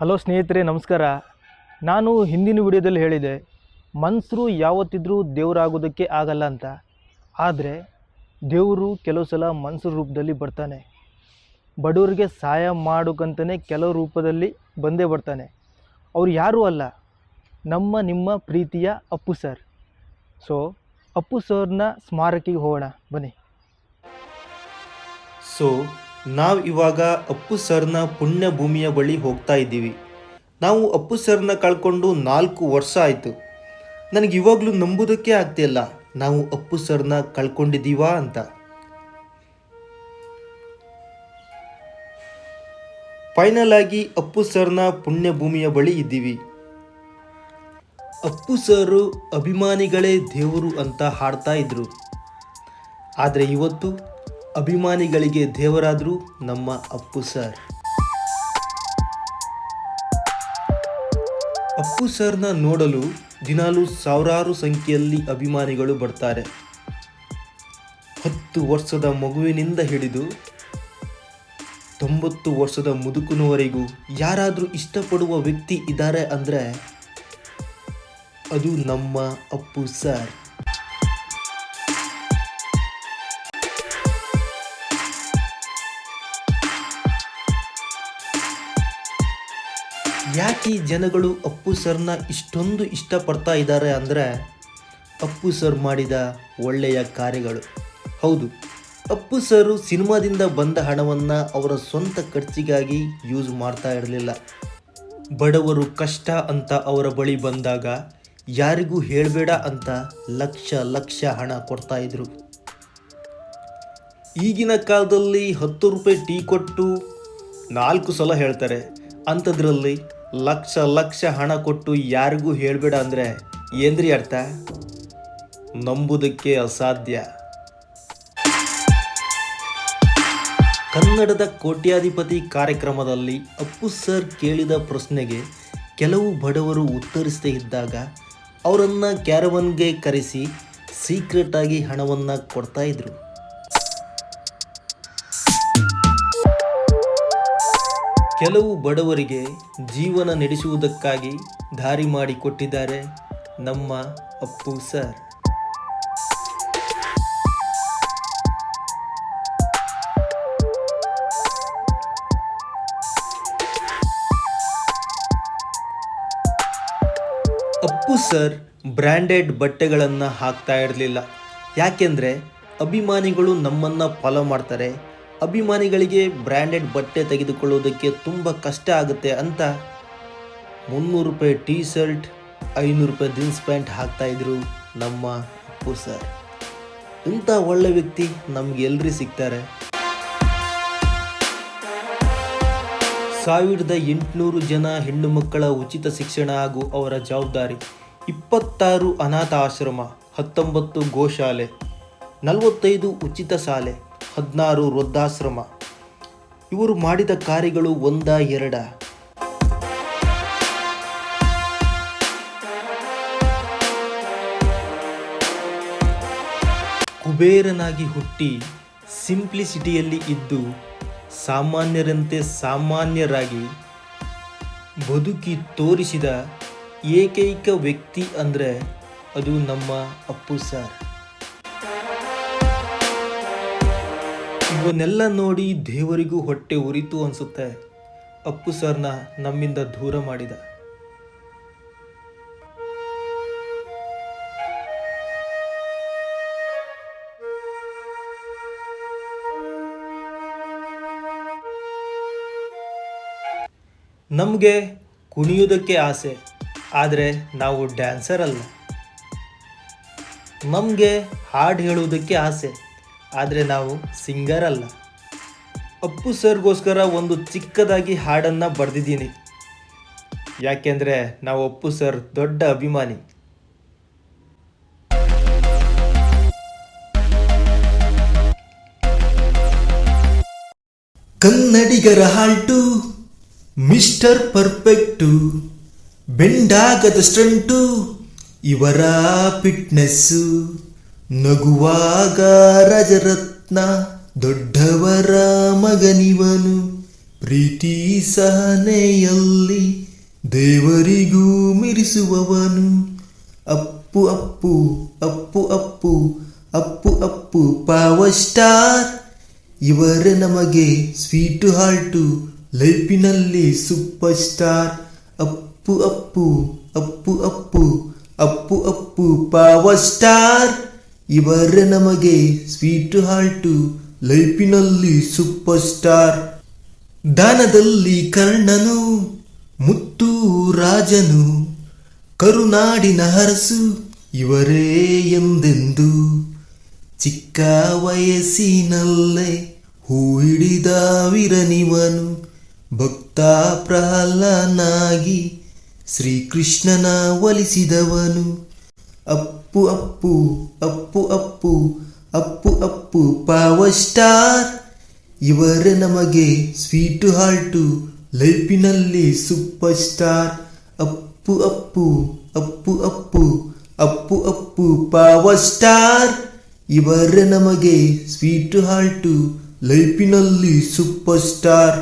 Hello ಸ್ನೇಹಿತರೆ, ನಮಸ್ಕಾರ. ನಾನು ಹಿಂದಿನ ವಿಡಿಯೋದಲ್ಲಿ ಹೇಳಿದೆ, ಮನುಷ್ಯರು ಯಾವತ್ತಿದ್ರೂ ದೇವರಾಗೋದಕ್ಕೆ ಆಗಲ್ಲ ಅಂತ. ಆದರೆ ದೇವರು ಕೆಲವು ಸಲ ಮನುಷ್ಯರ ರೂಪದಲ್ಲಿ ಬರ್ತಾನೆ. ಬಡವರಿಗೆ ಸಹಾಯ ಮಾಡೋಕ್ಕಂತಲೇ ಕೆಲವು ರೂಪದಲ್ಲಿ ಬಂದೇ ಬರ್ತಾನೆ. ಅವ್ರು ಯಾರೂ ಅಲ್ಲ, ನಿಮ್ಮ ಪ್ರೀತಿಯ ಅಪ್ಪು ಸರ್. ಸೊ ಅಪ್ಪು ಸರ್ನ ಸ್ಮಾರಕಿಗೆ ಹೋಗೋಣ ಬನ್ನಿ. ನಾವು ಇವಾಗ ಅಪ್ಪು ಸರ್ನ ಪುಣ್ಯ ಭೂಮಿಯ ಬಳಿ ಹೋಗ್ತಾ ಇದ್ದೀವಿ. ನಾವು ಅಪ್ಪು ಸರ್ನ ಕಳ್ಕೊಂಡು 4 ವರ್ಷ ಆಯಿತು. ನನಗೆ ಇವಾಗಲೂ ನಂಬೋದಕ್ಕೆ ಆಗ್ತಿಲ್ಲ, ನಾವು ಅಪ್ಪು ಸರ್ನ ಕಳ್ಕೊಂಡಿದ್ದೀವಾ ಅಂತ. ಫೈನಲ್ ಆಗಿ ಅಪ್ಪು ಸರ್ನ ಪುಣ್ಯ ಭೂಮಿಯ ಬಳಿ ಇದ್ದೀವಿ. ಅಪ್ಪು ಸರು ಅಭಿಮಾನಿಗಳೇ ದೇವರು ಅಂತ ಹಾಡ್ತಾ ಇದ್ರು. ಆದರೆ ಇವತ್ತು ಅಭಿಮಾನಿಗಳಿಗೆ ದೇವರಾದ್ರು ನಮ್ಮ ಅಪ್ಪು ಸರ್. ಅಪ್ಪು ಸರ್ನ ನೋಡಲು ದಿನಾಲೂ ಸಾವಿರಾರು ಸಂಖ್ಯೆಯಲ್ಲಿ ಅಭಿಮಾನಿಗಳು ಬರ್ತಾರೆ. 10 ವರ್ಷದ ಮಗುವಿನಿಂದ ಹಿಡಿದು 90 ವರ್ಷದ ಮುದುಕನವರೆಗೂ ಯಾರಾದರೂ ಇಷ್ಟಪಡುವ ವ್ಯಕ್ತಿ ಇದ್ದಾರೆ ಅಂದರೆ ಅದು ನಮ್ಮ ಅಪ್ಪು ಸರ್. ಯಾಕೆ ಜನಗಳು ಅಪ್ಪು ಸರ್ನ ಇಷ್ಟೊಂದು ಇಷ್ಟಪಡ್ತಾ ಇದ್ದಾರೆ ಅಂದರೆ ಅಪ್ಪು ಸರ್ ಮಾಡಿದ ಒಳ್ಳೆಯ ಕಾರ್ಯಗಳು. ಹೌದು, ಅಪ್ಪು ಸರು ಸಿನಿಮಾದಿಂದ ಬಂದ ಹಣವನ್ನು ಅವರ ಸ್ವಂತ ಖರ್ಚಿಗಾಗಿ ಯೂಸ್ ಮಾಡ್ತಾ ಇರಲಿಲ್ಲ. ಬಡವರು ಕಷ್ಟ ಅಂತ ಅವರ ಬಳಿ ಬಂದಾಗ ಯಾರಿಗೂ ಹೇಳಬೇಡ ಅಂತ ಲಕ್ಷ ಲಕ್ಷ ಹಣ ಕೊಡ್ತಾ ಇದ್ರು. ಈಗಿನ ಕಾಲದಲ್ಲಿ 10 ರೂಪಾಯಿ ಟೀ ಕೊಟ್ಟು 4 ಸಲ ಹೇಳ್ತಾರೆ. ಅಂಥದ್ರಲ್ಲಿ ಲಕ್ಷ ಲಕ್ಷ ಹಣ ಕೊಟ್ಟು ಯಾರಿಗೂ ಹೇಳಬೇಡ ಅಂದರೆ ಏನ್ರಿ ಅರ್ಥ? ನಂಬುವುದಕ್ಕೆ ಅಸಾಧ್ಯ. ಕನ್ನಡದ ಕೋಟ್ಯಾಧಿಪತಿ ಕಾರ್ಯಕ್ರಮದಲ್ಲಿ ಅಪ್ಪು ಸರ್ ಕೇಳಿದ ಪ್ರಶ್ನೆಗೆ ಕೆಲವು ಬಡವರು ಉತ್ತರಿಸದೇ ಇದ್ದಾಗ ಅವರನ್ನು ಕ್ಯಾರವನ್ಗೆ ಕರೆಸಿ ಸೀಕ್ರೆಟ್ ಆಗಿ ಹಣವನ್ನು ಕೊಡ್ತಾ ಇದ್ರು. ಕೆಲವು ಬಡವರಿಗೆ ಜೀವನ ನಡೆಸುವುದಕ್ಕಾಗಿ ದಾರಿ ಮಾಡಿಕೊಟ್ಟಿದ್ದಾರೆ ನಮ್ಮ Appu sir. Appu sir branded ಬಟ್ಟೆಗಳನ್ನು ಹಾಕ್ತಾ ಇರಲಿಲ್ಲ. ಯಾಕೆಂದರೆ ಅಭಿಮಾನಿಗಳು ನಮ್ಮನ್ನು ಫಾಲೋ ಮಾಡ್ತಾರೆ, ಅಭಿಮಾನಿಗಳಿಗೆ ಬ್ರ್ಯಾಂಡೆಡ್ ಬಟ್ಟೆ ತೆಗೆದುಕೊಳ್ಳೋದಕ್ಕೆ ತುಂಬ ಕಷ್ಟ ಆಗುತ್ತೆ ಅಂತ 300 ರೂಪಾಯಿ ಟೀ ಶರ್ಟ್, 500 ರೂಪಾಯಿ ಜೀನ್ಸ್ ಪ್ಯಾಂಟ್ ಹಾಕ್ತಾಯಿದ್ರು ನಮ್ಮ ಅಪ್ಪು ಸರ್. ಇಂಥ ಒಳ್ಳೆ ವ್ಯಕ್ತಿ ನಮ್ಗೆ ಎಲ್ರಿ ಸಿಗ್ತಾರೆ? 1800 ಜನ ಹೆಣ್ಣು ಮಕ್ಕಳ ಉಚಿತ ಶಿಕ್ಷಣ ಹಾಗೂ ಅವರ ಜವಾಬ್ದಾರಿ, 26 ಅನಾಥ ಆಶ್ರಮ, 19 ಗೋಶಾಲೆ, 45 ಉಚಿತ ಶಾಲೆ, 16 ವೃದ್ಧಾಶ್ರಮ. ಇವರು ಮಾಡಿದ ಕಾರ್ಯಗಳು ಒಂದಾ ಎರಡ? ಕುಬೇರನಾಗಿ ಹುಟ್ಟಿ ಸಿಂಪ್ಲಿಸಿಟಿಯಲ್ಲಿ ಇದ್ದು ಸಾಮಾನ್ಯರಂತೆ ಸಾಮಾನ್ಯರಾಗಿ ಬದುಕಿ ತೋರಿಸಿದ ಏಕೈಕ ವ್ಯಕ್ತಿ ಅಂದರೆ ಅದು ನಮ್ಮ ಅಪ್ಪು ಸರ್. ಇವನ್ನೆಲ್ಲ ನೋಡಿ ದೇವರಿಗೂ ಹೊಟ್ಟೆ ಉರಿತು ಅನಿಸುತ್ತೆ. ಅಪ್ಪು ಸರ್ನ ನಮ್ಮಿಂದ ದೂರ ಮಾಡಿದ. ನಮಗೆ ಕುಣಿಯೋದಕ್ಕೆ ಆಸೆ, ಆದರೆ ನಾವು ಡ್ಯಾನ್ಸರ್ ಅಲ್ಲ. ನಮಗೆ ಹಾಡು ಹೇಳುವುದಕ್ಕೆ ಆಸೆ, ಆದರೆ ನಾವು ಸಿಂಗರ್ ಅಲ್ಲ. ಅಪ್ಪು ಸರ್ಗೋಸ್ಕರ ಒಂದು ಚಿಕ್ಕದಾಗಿ ಹಾಡನ್ನು ಬರೆದಿದ್ದೀನಿ. ಯಾಕೆಂದರೆ ನಾವು ಅಪ್ಪು ಸರ್ ದೊಡ್ಡ ಅಭಿಮಾನಿ. ಕನ್ನಡಿಗರ ಹಾಲ್ಟು, ಮಿಸ್ಟರ್ ಪರ್ಫೆಕ್ಟು, ಬೆಂಡಾಗದ ಸ್ಟಂಟು, ಇವರ ಫಿಟ್ನೆಸ್ಸು, ನಗುವಾಗ ರಾಜರತ್ನ, ದೊಡ್ಡವರ ಮಗನಿವನು, ಪ್ರೀತಿ ಸಹನೆಯಲ್ಲಿ ದೇವರಿಗೂ ಮಿರಿಸುವವನು. Appu Appu Appu Appu Appu Appu power star. ಇವರೇ ನಮಗೆ ಸ್ವೀಟು ಹಾಲ್ಟು, ಲೈಫಿನಲ್ಲಿ super star. Appu Appu Appu Appu Appu Appu power star. ಇವರೇ ನಮಗೆ ಸ್ವೀಟು ಹಾಲ್ಟು, ಲೈಫಿನಲ್ಲಿ ಸೂಪರ್ ಸ್ಟಾರ್. ದಾನದಲ್ಲಿ ಕರ್ಣನು, ಮುತ್ತು ರಾಜನು, ಕರುನಾಡಿನ ಹರಸು ಇವರೇ ಎಂದೆಂದು. ಚಿಕ್ಕ ವಯಸ್ಸಿನಲ್ಲೇ ಹೂ ಹಿಡಿದ ವೀರನಿವನು, ಭಕ್ತ ಪ್ರಹ್ಲಾದನಾಗಿ ಶ್ರೀಕೃಷ್ಣನ ಒಲಿಸಿದವನು. Appu Appu Appu Appu Appu Appu power star. ಇವರೇ ನಮಗೆ ಸ್ವೀಟು ಹಾಲ್ಟು, ಲೈಫಿನಲ್ಲಿ super star. Appu Appu Appu Appu Appu Appu power star. ಇವರೇ ನಮಗೆ ಸ್ವೀಟು ಹಾಲ್ಟು, ಲೈಫಿನಲ್ಲಿ ಸೂಪರ್ ಸ್ಟಾರ್.